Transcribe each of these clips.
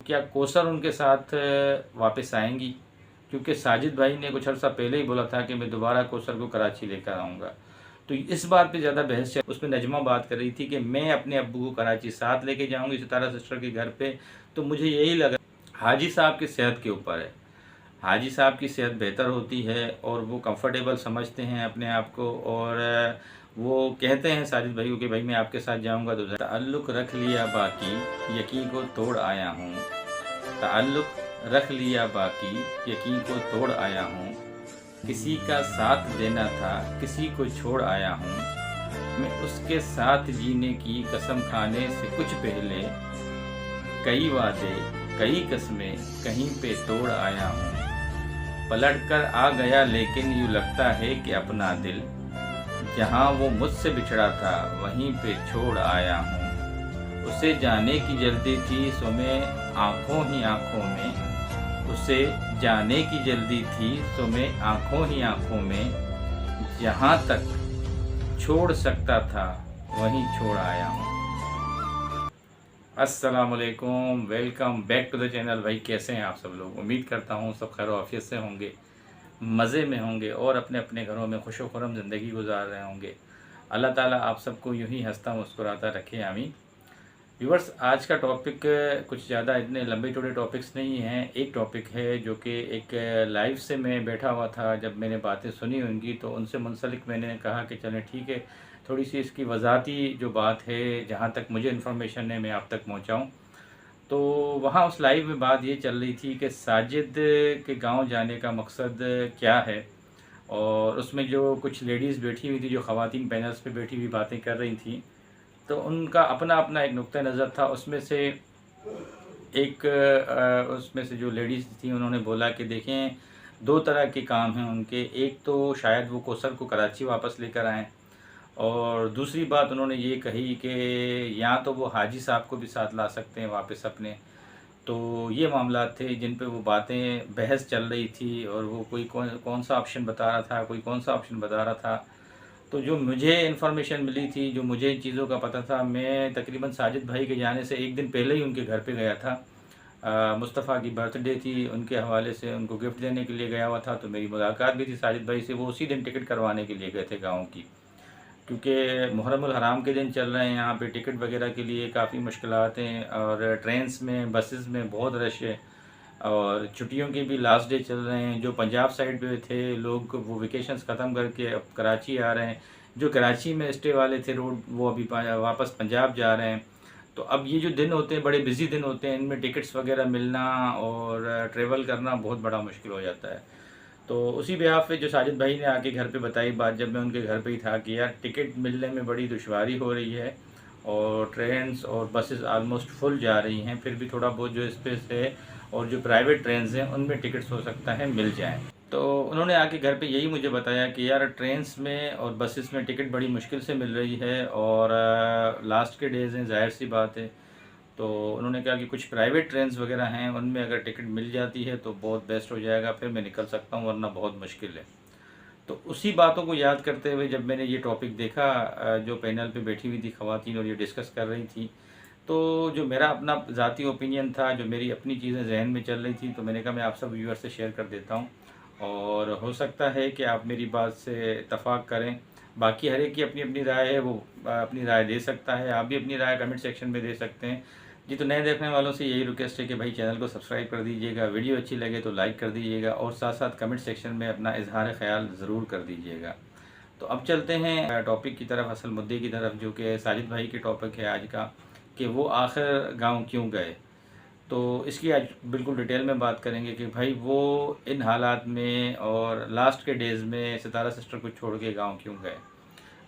क्या कौसर उनके साथ वापस आएंगी? क्योंकि साजिद भाई ने कुछ अर्सा पहले ही बोला था कि मैं दोबारा कौसर को कराची लेकर आऊँगा। तो इस बात पे ज़्यादा बहस चल, उसमें नजमा बात कर रही थी कि मैं अपने अब्बू को कराची साथ लेके जाऊँगी सितारा सिस्टर के घर पे। तो मुझे यही लगा हाजी साहब की सेहत के ऊपर है। हाजी साहब की सेहत बेहतर होती है और वो कंफर्टेबल समझते हैं अपने आप को, और वो कहते हैं साजिद भाई को कि भाई मैं आपके साथ जाऊंगा तो ताल्लुक़ रख लिया बाकी यकीन को तोड़ आया हूँ। ताल्लुक़ रख लिया बाकी यकीन को तोड़ आया हूँ। किसी का साथ देना था किसी को छोड़ आया हूँ। मैं उसके साथ जीने की कसम खाने से कुछ पहले कई वादे कई कस्में कहीं पे तोड़ आया हूँ। पलट कर आ गया लेकिन यूँ लगता है कि अपना दिल जहाँ वो मुझसे बिछड़ा था वहीं पे छोड़ आया हूँ। उसे जाने की जल्दी थी सो मैं आँखों ही आँखों में, उसे जाने की जल्दी थी सो मैं आँखों ही आँखों में, जहाँ तक छोड़ सकता था वहीं छोड़ आया हूँ। अस्सलामुअलैकुम, welcome back to the channel. भाई कैसे हैं आप सब लोग? उम्मीद करता हूँ सब खैर आफियत से होंगे, मज़े में होंगे और अपने अपने घरों में खुशो खुरम ज़िंदगी गुजार रहे होंगे। अल्लाह ताला आप सबको यूं ही हंसता मुस्कुराता रखे, आमीन। व्यूवर्स, आज का टॉपिक कुछ ज़्यादा इतने लंबे चौड़े टॉपिक्स नहीं हैं। एक टॉपिक है जो कि एक लाइव से मैं बैठा हुआ था, जब मैंने बातें सुनी उनकी तो उनसे मुंसलिक मैंने कहा कि चलें ठीक है, थोड़ी सी इसकी वज़ाती जो बात है जहाँ तक मुझे इन्फॉर्मेशन है मैं आप तक पहुँचाऊँ। तो वहाँ उस लाइव में बात ये चल रही थी कि साजिद के गांव जाने का मकसद क्या है, और उसमें जो कुछ लेडीज़ बैठी हुई थी, जो ख़वातीन पैनल्स पे बैठी हुई बातें कर रही थी, तो उनका अपना अपना एक नुक्ता नज़र था। उसमें से एक उसमें से जो लेडीज़ थी उन्होंने बोला कि देखें, दो तरह के काम हैं उनके। एक तो शायद वो कौसर को कराची वापस लेकर आएँ, और दूसरी बात उन्होंने ये कही कि या तो वो हाजी साहब को भी साथ ला सकते हैं वापस अपने। तो ये मामला थे जिन पे वो बातें बहस चल रही थी, और वो कोई कौन कौन सा ऑप्शन बता रहा था, कोई कौन सा ऑप्शन बता रहा था। तो जो मुझे इन्फॉर्मेशन मिली थी, जो मुझे इन चीज़ों का पता था, मैं तकरीबन साजिद भाई के जाने से एक दिन पहले ही उनके घर पे गया था। मुस्तफ़ा की बर्थडे थी, उनके हवाले से उनको गिफ्ट देने के लिए गया हुआ था। तो मेरी मुलाकात भी थी साजिद भाई से। वो उसी दिन टिकट करवाने के लिए गए थे गाँव की, क्योंकि मुहर्रमुल हराम के दिन चल रहे हैं। यहाँ पे टिकट वगैरह के लिए काफ़ी मुश्किलात हैं, और ट्रेन्स में बसेस में बहुत रश है, और छुट्टियों के भी लास्ट डे चल रहे हैं। जो पंजाब साइड पे थे लोग, वो वेकेशंस ख़त्म करके अब कराची आ रहे हैं। जो कराची में स्टे वाले थे रोड, वो अभी वापस पंजाब जा रहे हैं। तो अब ये जो दिन होते हैं बड़े बिज़ी दिन होते हैं, इनमें टिकट्स वगैरह मिलना और ट्रैवल करना बहुत बड़ा मुश्किल हो जाता है। तो उसी बिहाफ़ पे जो साजिद भाई ने आके घर पे बताई बात, जब मैं उनके घर पे ही था, कि यार टिकट मिलने में बड़ी दुश्वारी हो रही है, और ट्रेन्स और बसेस आलमोस्ट फुल जा रही हैं। फिर भी थोड़ा बहुत जो स्पेस है और जो प्राइवेट ट्रेन्स हैं उनमें टिकट्स हो सकता है मिल जाएँ। तो उन्होंने आके घर पे यही मुझे बताया कि यार ट्रेन्स में और बसेस में टिकट बड़ी मुश्किल से मिल रही है, और लास्ट के डेज़ हैं, ज़ाहिर सी बात है। तो उन्होंने कहा कि कुछ प्राइवेट ट्रेन्स वगैरह हैं, उनमें अगर टिकट मिल जाती है तो बहुत बेस्ट हो जाएगा, फिर मैं निकल सकता हूँ, वरना बहुत मुश्किल है। तो उसी बातों को याद करते हुए जब मैंने ये टॉपिक देखा, जो पैनल पे बैठी हुई थी ख़वातीन और ये डिस्कस कर रही थी, तो जो मेरा अपना ज़ाती ओपिनियन था, जो मेरी अपनी चीज़ें जहन में चल रही थी, तो मैंने कहा मैं आप सब व्यूअर से शेयर कर देता हूँ, और हो सकता है कि आप मेरी बात से इत्तफ़ाक़ करें। बाकी हर एक की अपनी अपनी राय है, वो अपनी राय दे सकता है। आप भी अपनी राय कमेंट सेक्शन में दे सकते हैं जी। तो नए देखने वालों से यही रिक्वेस्ट है कि भाई चैनल को सब्सक्राइब कर दीजिएगा, वीडियो अच्छी लगे तो लाइक कर दीजिएगा, और साथ साथ कमेंट सेक्शन में अपना इजहार ख़याल ज़रूर कर दीजिएगा। तो अब चलते हैं टॉपिक की तरफ, असल मुद्दे की तरफ, जो कि साजिद भाई की टॉपिक है आज का, कि वो आखिर गाँव क्यों गए। तो इसकी आज बिल्कुल डिटेल में बात करेंगे कि भाई वो इन हालात में और लास्ट के डेज़ में सितारा सिस्टर को छोड़ के गाँव क्यों गए।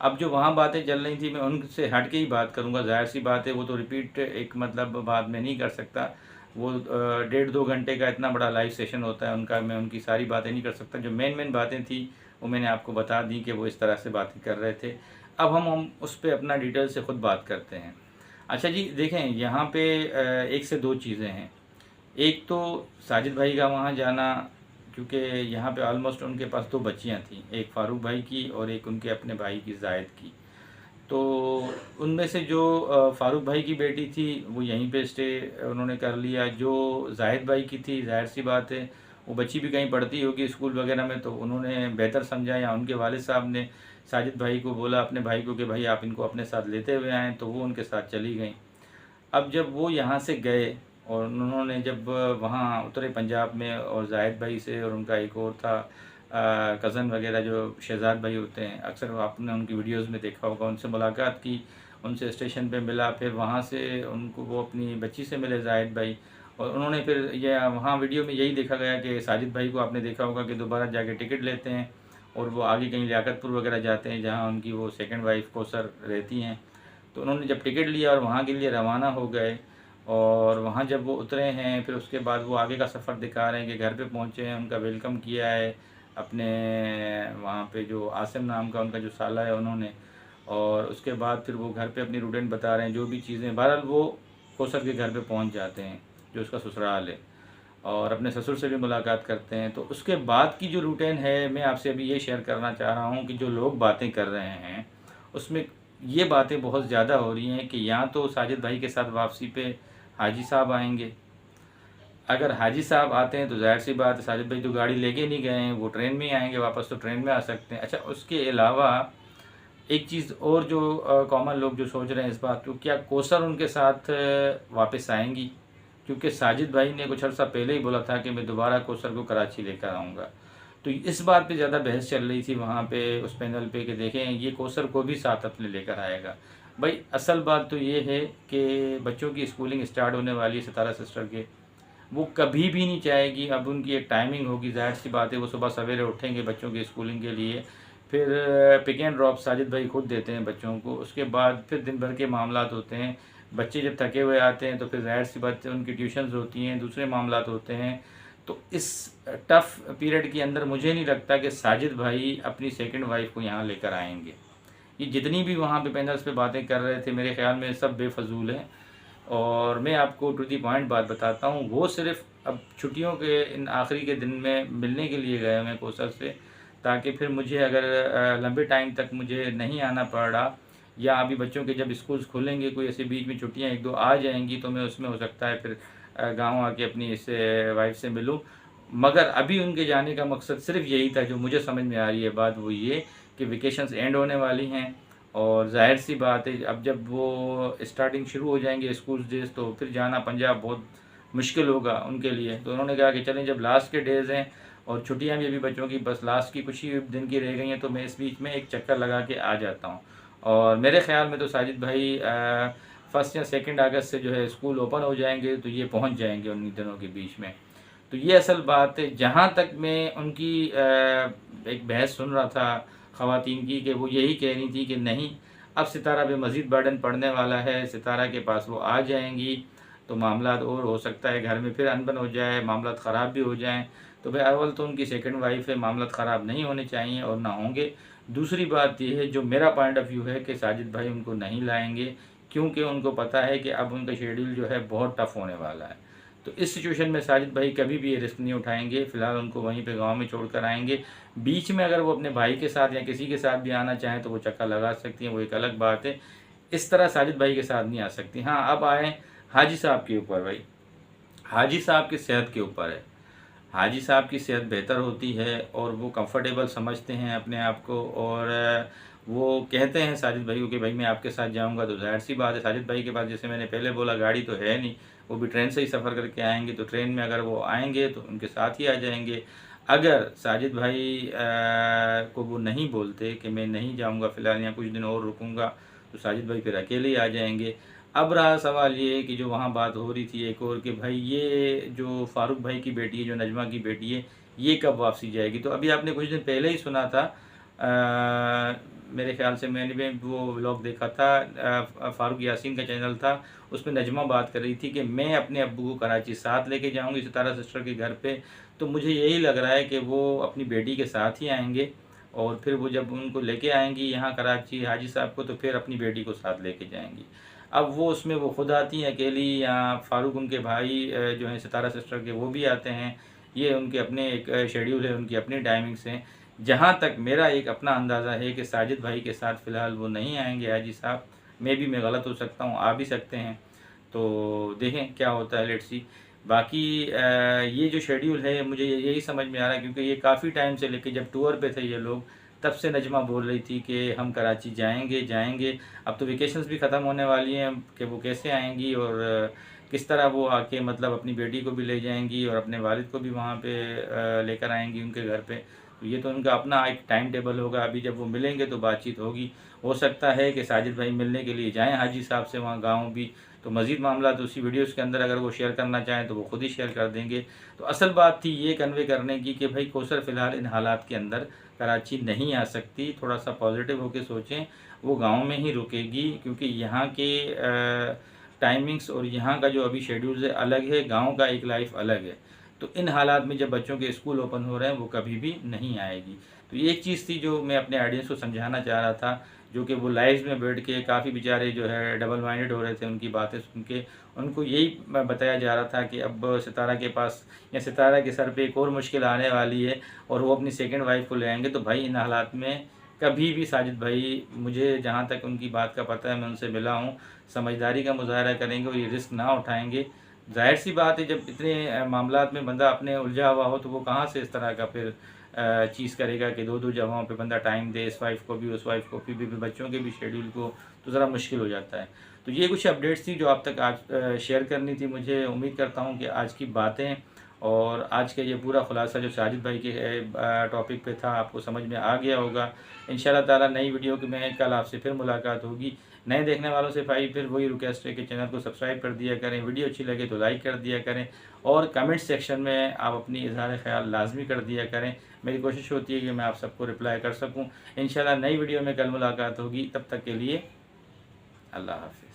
अब जो वहाँ बातें चल रही थी, मैं उनसे हट के ही बात करूँगा। ज़ाहिर सी बात है, वो तो रिपीट एक मतलब बात मैं नहीं कर सकता। वो 1.5-2 घंटे का इतना बड़ा लाइव सेशन होता है उनका, मैं उनकी सारी बातें नहीं कर सकता। जो मेन बातें थी वो मैंने आपको बता दी कि वो इस तरह से बातें कर रहे थे। अब हम उस पर अपना डिटेल से ख़ुद बात करते हैं। अच्छा जी, देखें, यहाँ पे एक से दो चीज़ें हैं। एक तो साजिद भाई का वहाँ जाना, क्योंकि यहाँ पे ऑलमोस्ट उनके पास दो बच्चियाँ थीं, एक फ़ारूक भाई की और एक उनके अपने भाई की, ज़ायद की। तो उनमें से जो फ़ारूक भाई की बेटी थी वो यहीं पे स्टे उन्होंने कर लिया। जो जाहिद भाई की थी, ज़ाहिर सी बात है वो बच्ची भी कहीं पढ़ती होगी स्कूल वगैरह में, तो उन्होंने बेहतर समझा या उनके वालिद साहब ने साजिद भाई को बोला अपने भाई को कि भाई आप इनको अपने साथ लेते हुए आएँ, तो वो उनके साथ चली गई। अब जब वो यहाँ से गए और उन्होंने जब वहाँ उतरे पंजाब में, और जाहिद भाई से और उनका एक और था कज़न वगैरह जो शहजाद भाई होते हैं, अक्सर आपने उनकी वीडियोस में देखा होगा, उनसे मुलाकात की, उनसे स्टेशन पे मिला, फिर वहाँ से उनको वो अपनी बच्ची से मिले जाहिद भाई। और उन्होंने फिर ये वहाँ वीडियो में यही देखा गया कि साजिद भाई को आपने देखा होगा कि दोबारा जाके टिकट लेते हैं और वो आगे कहीं लियाकतपुर वगैरह जाते हैं जहाँ उनकी वो सेकंड वाइफ कौसर रहती हैं। तो उन्होंने जब टिकट लिया और वहाँ के लिए रवाना हो गए, और वहाँ जब वो उतरे हैं फिर उसके बाद वो आगे का सफ़र दिखा रहे हैं कि घर पे पहुँचे हैं, उनका वेलकम किया है अपने वहाँ पे जो आसिम नाम का उनका जो साला है उन्होंने। और उसके बाद फिर वो घर पे अपनी रूटीन बता रहे हैं जो भी चीज़ें। बहरहाल वो कौसर के घर पे पहुँच जाते हैं जो उसका ससुराल है, और अपने ससुर से भी मुलाकात करते हैं। तो उसके बाद की जो रूटीन है मैं आपसे अभी ये शेयर करना चाह रहा हूँ कि जो लोग बातें कर रहे हैं उसमें ये बातें बहुत ज़्यादा हो रही हैं कि या तो साजिद भाई के साथ वापसी पे हाजी साहब आएंगे। अगर हाजी साहब आते हैं तो ज़ाहिर सी बात है साजिद भाई तो गाड़ी लेके नहीं गए हैं, वो ट्रेन में ही आएंगे वापस, तो ट्रेन में आ सकते हैं। अच्छा, उसके अलावा एक चीज़ और जो कॉमन लोग जो सोच रहे हैं इस बात को, क्या कौसर उनके साथ वापस आएंगी? क्योंकि साजिद भाई ने कुछ अर्सा पहले ही बोला था कि मैं दोबारा कौसर को कराची लेकर आऊँगा। तो इस बात पे ज़्यादा बहस चल रही थी वहाँ पे उस पैनल पे कि देखें ये कौसर को भी साथ अपने लेकर आएगा। भाई असल बात तो ये है कि बच्चों की स्कूलिंग स्टार्ट होने वाली है सितारा सिस्टर के, वो कभी भी नहीं चाहेगी। अब उनकी एक टाइमिंग होगी, ज़ाहिर सी बात है वो सुबह सवेरे उठेंगे बच्चों की स्कूलिंग के लिए, फिर पिक एंड ड्रॉप साजिद भाई खुद देते हैं बच्चों को। उसके बाद फिर दिन भर के मामलात होते हैं, बच्चे जब थके हुए आते हैं तो फिर ज़ाहिर सी बात है उनकी ट्यूशन्स होती हैं, दूसरे मामलात होते हैं। तो इस टफ़ पीरियड के अंदर मुझे नहीं लगता कि साजिद भाई अपनी सेकंड वाइफ को यहाँ लेकर आएंगे। ये जितनी भी वहाँ पे पैनल्स पे बातें कर रहे थे मेरे ख्याल में सब बेफजूल हैं। और मैं आपको टू दी पॉइंट बात बताता हूँ, वो सिर्फ अब छुट्टियों के इन आखिरी के दिन में मिलने के लिए गए हुए हैं कौसर से, ताकि फिर मुझे अगर लंबे टाइम तक मुझे नहीं आना पड़ रहा, या अभी बच्चों के जब स्कूल्स खुलेंगे कोई ऐसे बीच में छुट्टियाँ एक दो आ जाएंगी तो मैं उसमें हो सकता है फिर गांव आके अपनी इससे वाइफ से मिलूं। मगर अभी उनके जाने का मकसद सिर्फ यही था, जो मुझे समझ में आ रही है बात वो ये कि वेकेशंस एंड होने वाली हैं, और ज़ाहिर सी बात है अब जब वो स्टार्टिंग शुरू हो जाएंगे स्कूल डेज़ तो फिर जाना पंजाब बहुत मुश्किल होगा उनके लिए। तो उन्होंने कहा कि चलें जब लास्ट के डेज़ हैं और छुट्टियां भी अभी बच्चों की बस लास्ट की कुछ ही दिन की रह गई हैं, तो मैं इस बीच में एक चक्कर लगा के आ जाता हूँ। और मेरे ख्याल में तो साजिद भाई 1 या 2 अगस्त से जो है स्कूल ओपन हो जाएंगे, तो ये पहुँच जाएंगे उन्हीं दिनों के बीच में। तो ये असल बात है। जहाँ तक मैं उनकी एक बहस सुन रहा था ख़वातीन की, कि वो यही कह रही थी कि नहीं अब सितारा पे मज़ीद बर्डन पड़ने वाला है, सितारा के पास वो आ जाएंगी तो मामलात और हो सकता है घर में फिर अनबन हो जाए, मामलात ख़राब भी हो जाएं। तो भाई अव्वल तो उनकी सेकंड वाइफ है, मामलात ख़राब नहीं होने चाहिए और ना होंगे। दूसरी बात यह है जो मेरा पॉइंट ऑफ व्यू है कि साजिद भाई उनको नहीं लाएंगे, क्योंकि उनको पता है कि अब उनका शेड्यूल जो है बहुत टफ़ होने वाला है। तो इस सिचुएशन में साजिद भाई कभी भी ये रिस्क नहीं उठाएंगे, फ़िलहाल उनको वहीं पे गांव में छोड़कर आएंगे। बीच में अगर वो अपने भाई के साथ या किसी के साथ भी आना चाहें तो वो चक्का लगा सकती हैं, वो एक अलग बात है। इस तरह साजिद भाई के साथ नहीं आ सकती। हाँ, अब आए हाजी साहब के ऊपर। भाई हाजी साहब की सेहत के ऊपर है। हाजी साहब की सेहत बेहतर होती है और वो कंफर्टेबल समझते हैं अपने आप को, और वो कहते हैं साजिद भाई को कि भाई मैं आपके साथ जाऊंगा। तो जाहिर सी बात है साजिद भाई के पास, जैसे मैंने पहले बोला, गाड़ी तो है नहीं, वो भी ट्रेन से ही सफ़र करके आएंगे। तो ट्रेन में अगर वो आएंगे तो उनके साथ ही आ जाएंगे। अगर साजिद भाई को वो नहीं बोलते कि मैं नहीं जाऊंगा फ़िलहाल या कुछ दिन और रुकूंगा, तो साजिद भाई फिर अकेले ही आ जाएंगे। अब रहा सवाल ये कि जो वहाँ बात हो रही थी एक और, कि भाई ये जो फ़ारूक भाई की बेटी है, जो नजमा की बेटी है, ये कब वापसी जाएगी। तो अभी आपने कुछ दिन पहले ही सुना था, मेरे ख्याल से मैंने भी वो व्लॉग देखा था, फ़ारूक यासीन का चैनल था, उसमें नजमा बात कर रही थी कि मैं अपने अब्बू को कराची साथ लेके जाऊंगी सितारा सिस्टर के घर पे। तो मुझे यही लग रहा है कि वो अपनी बेटी के साथ ही आएंगे, और फिर वो जब उनको लेके आएंगी यहाँ कराची हाजी साहब को, तो फिर अपनी बेटी को साथ लेके जाएंगी। अब वो उसमें वो खुद आती हैं अकेली, या फ़ारूक उनके भाई जो हैं सितारा सिस्टर के वो भी आते हैं। ये उनके अपने एक शेड्यूल है, उनकी अपनी टाइमिंग्स हैं। जहाँ तक मेरा एक अपना अंदाज़ा है कि साजिद भाई के साथ फ़िलहाल वो नहीं आएंगे हाजी साहब। मैं गलत हो सकता हूँ, आ भी सकते हैं, तो देखें क्या होता है, लेट्स सी। बाकी ये जो शेड्यूल है मुझे यही समझ में आ रहा है, क्योंकि ये काफ़ी टाइम से लेके जब टूर पे थे ये लोग, तब से नजमा बोल रही थी कि हम कराची जाएंगे जाएंगे। अब तो वेकेशंस भी ख़त्म होने वाली हैं कि वो कैसे आएंगी और किस तरह वो आके मतलब अपनी बेटी को भी ले जाएंगी और अपने वालिद को भी वहाँ पे लेकर आएंगी उनके घर पे। तो ये तो उनका अपना एक टाइम टेबल होगा, अभी जब वो मिलेंगे तो बातचीत होगी। हो सकता है कि साजिद भाई मिलने के लिए जाएं हाजी साहब से वहाँ गाँव भी, तो मज़ीद मामला तो उसी वीडियोज़ के अंदर अगर वो शेयर करना चाहें तो वो खुद ही शेयर कर देंगे। तो असल बात थी ये कन्वे करने की कि भाई कौसर फ़िलहाल इन हालात के अंदर कराची नहीं आ सकती, थोड़ा सा पॉजिटिव होकर सोचें। वो गांव में ही रुकेगी, क्योंकि यहाँ के टाइमिंग्स और यहाँ का जो अभी शेड्यूल है अलग है, गांव का एक लाइफ अलग है। तो इन हालात में जब बच्चों के स्कूल ओपन हो रहे हैं वो कभी भी नहीं आएगी। तो ये एक चीज़ थी जो मैं अपने ऑडियंस को समझाना चाह रहा था, जो कि वो लाइव में बैठ के काफ़ी बेचारे जो है डबल माइंडेड हो रहे थे उनकी बातें सुन के। उनको यही बताया जा रहा था कि अब सितारा के पास या सितारा के सर पे एक और मुश्किल आने वाली है और वो अपनी सेकंड वाइफ को ले आएंगे। तो भाई इन हालात में कभी भी साजिद भाई, मुझे जहाँ तक उनकी बात का पता है, मैं उनसे मिला हूँ, समझदारी का मुजाहरा करेंगे और ये रिस्क ना उठाएंगे। जाहिर सी बात है जब इतने मामलात में बंदा अपने उलझा हुआ हो तो वो कहाँ से इस तरह का फिर चीज़ करेगा कि दो जगहों पे बंदा टाइम दे, इस वाइफ को भी उस वाइफ को भी बच्चों के भी शेड्यूल को, तो ज़रा मुश्किल हो जाता है। तो ये कुछ अपडेट्स थी जो आप तक आज शेयर करनी थी। मुझे उम्मीद करता हूँ कि आज की बातें और आज का ये पूरा खुलासा जो साजिद भाई के टॉपिक पे था आपको समझ में आ गया होगा। इंशाल्लाह ताला नई वीडियो की में कल आपसे फिर मुलाकात होगी। नए देखने वालों से भाई फिर वही रिक्वेस्ट है कि चैनल को सब्सक्राइब कर दिया करें, वीडियो अच्छी लगे तो लाइक कर दिया करें और कमेंट सेक्शन में आप अपनी इज़हार ख्याल लाजमी कर दिया करें। मेरी कोशिश होती है कि मैं आप सबको रिप्लाई कर सकूं। इंशाल्लाह नई वीडियो में कल मुलाकात होगी, तब तक के लिए अल्लाह हाफ़िज़।